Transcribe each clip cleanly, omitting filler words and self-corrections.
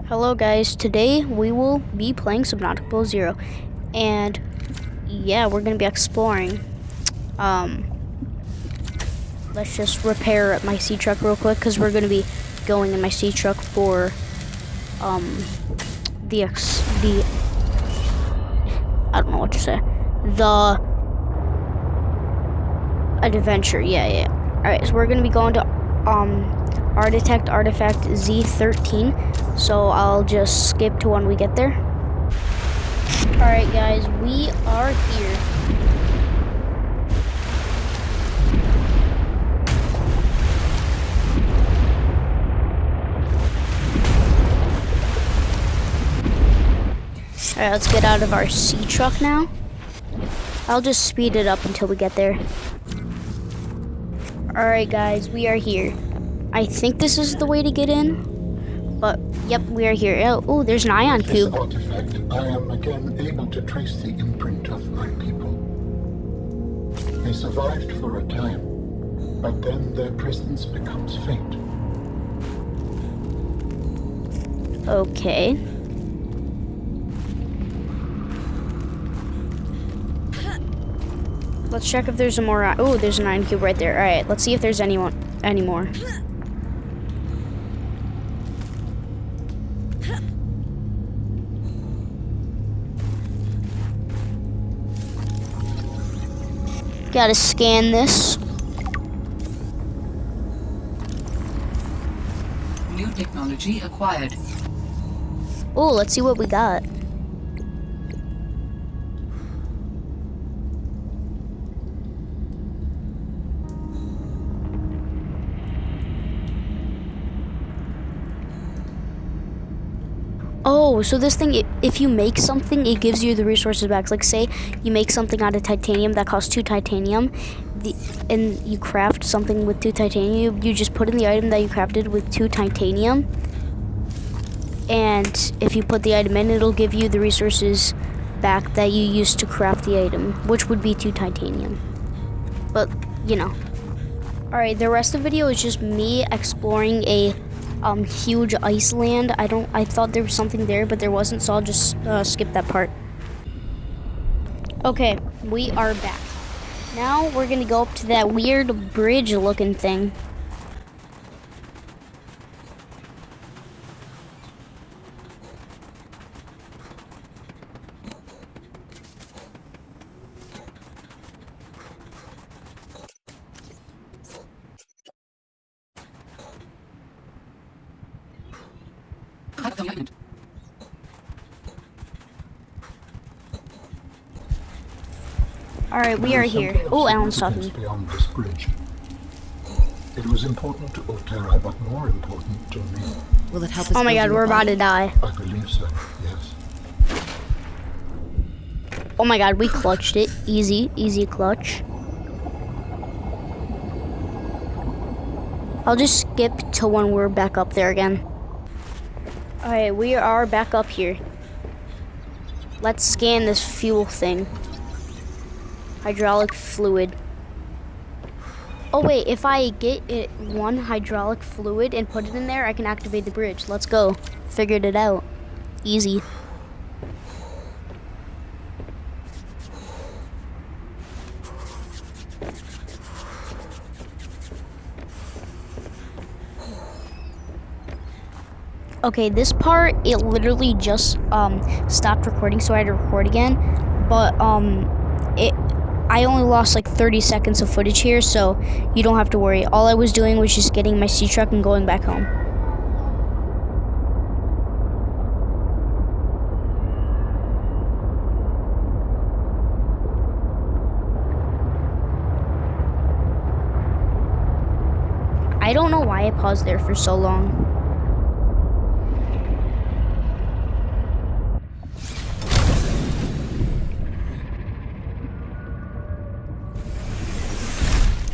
Hello guys, today we will be playing Subnautica 0 and yeah, we're gonna be exploring. Let's just repair my sea truck real quick because we're gonna be going in my sea truck for the I don't know what to say, the adventure. Yeah. Alright, so we're gonna be going to arctect artifact Z13, so I'll just skip to when we get there. Alright guys, we are here. Alright, let's get out of our sea truck now. I'll just speed it up until we get there. Alright guys, we are here. I think this is the way to get in, but yep, we are here. Oh, there's an ion cube. This artifact, I am again able to trace the imprint of my people. They survived for a time, but then their presence becomes faint. Okay. Let's check if there's a more. Oh, there's an ion cube right there. All right, let's see if there's any more. Gotta scan this. New technology acquired. Oh, let's see what we got. Oh, so this thing, if you make something, it gives you the resources back. Like, say you make something out of titanium that costs 2 titanium, and you craft something with 2 titanium, you just put in the item that you crafted with 2 titanium, and if you put the item in, it'll give you the resources back that you used to craft the item, which would be 2 titanium. But, you know. Alright, the rest of the video is just me exploring a huge ice land. I thought there was something there, but there wasn't, so I'll just skip that part. Okay, we are back. Now we're gonna go up to that weird bridge looking thing. Alright, we are here. Oh, Alan's talking. Beyond this bridge. It was important to Altera, but more important to me. Will it help us? Oh my god, we're about to die. I believe so, yes. Oh my god, we clutched it. Easy clutch. I'll just skip to when we're back up there again. Alright, we are back up here. Let's scan this fuel thing. Hydraulic fluid. Oh wait, if I get it 1 hydraulic fluid and put it in there, I can activate the bridge. Let's go. Figured it out. Easy. Okay, this part, it literally just stopped recording, so I had to record again. But I only lost like 30 seconds of footage here, so you don't have to worry. All I was doing was just getting my sea truck and going back home. I don't know why I paused there for so long.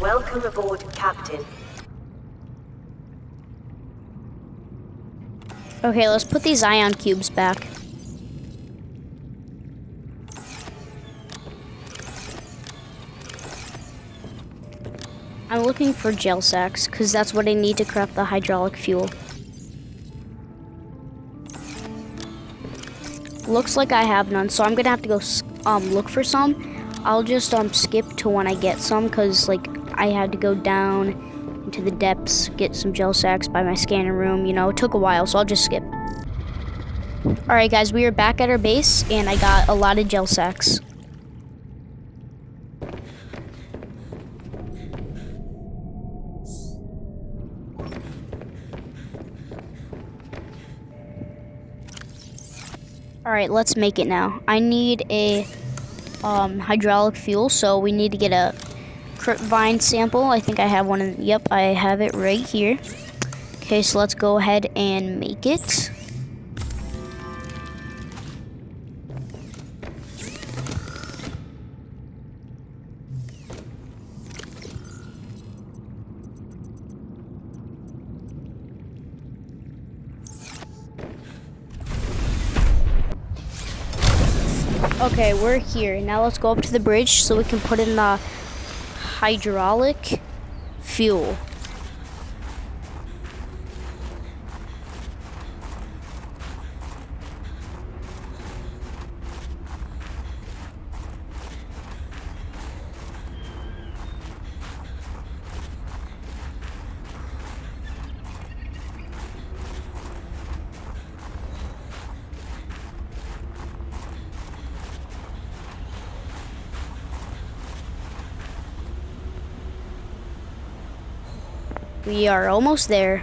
Welcome aboard, Captain. Okay, let's put these ion cubes back. I'm looking for gel sacks, because that's what I need to craft the hydraulic fuel. looks like I have none, so I'm gonna have to go look for some. I'll just skip to when I get some, because like I had to go down into the depths, get some gel sacks by my scanner room. You know, it took a while, so I'll just skip. Alright guys, we are back at our base, and I got a lot of gel sacks. Alright, let's make it now. I need a hydraulic fuel, so we need to get a vine sample. I think I have one. Yep, I have it right here. Okay, so let's go ahead and make it. Okay, we're here. Now let's go up to the bridge so we can put in the hydraulic fuel. We are almost there.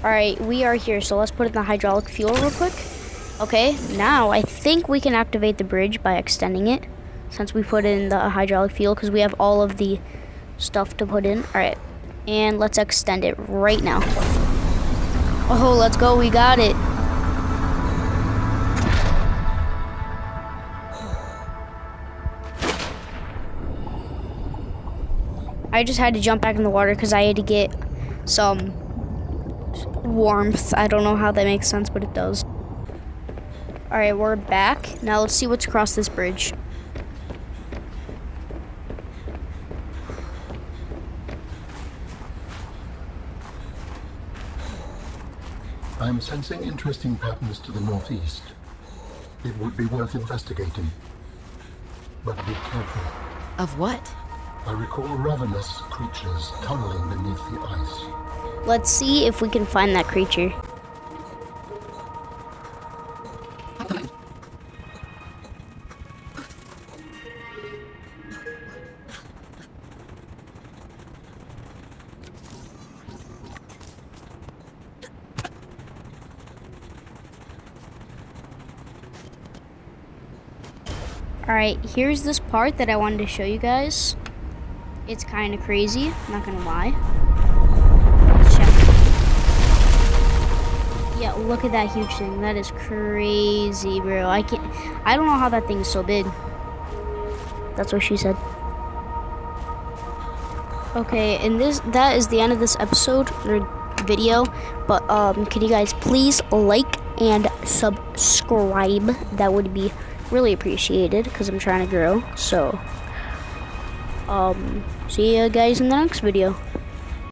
Alright, we are here, so let's put in the hydraulic fuel real quick. Okay, now I think we can activate the bridge by extending it, since we put in the hydraulic fuel, because we have all of the stuff to put in. Alright, and let's extend it right now. Oh, let's go, we got it. I just had to jump back in the water because I had to get some warmth. I don't know how that makes sense, but it does. Alright, we're back. Now let's see what's across this bridge. I'm sensing interesting patterns to the northeast. It would be worth investigating. But be careful. Of what? I recall ravenous creatures tunneling beneath the ice. Let's see if we can find that creature. Alright, here's this part that I wanted to show you guys. It's kind of crazy, I'm not gonna lie. Let's check. Yeah, look at that huge thing. That is crazy, bro. I don't know how that thing is so big. That's what she said. Okay, and that is the end of this episode or video. But can you guys please like and subscribe? That would be really appreciated because I'm trying to grow. So see you guys in the next video.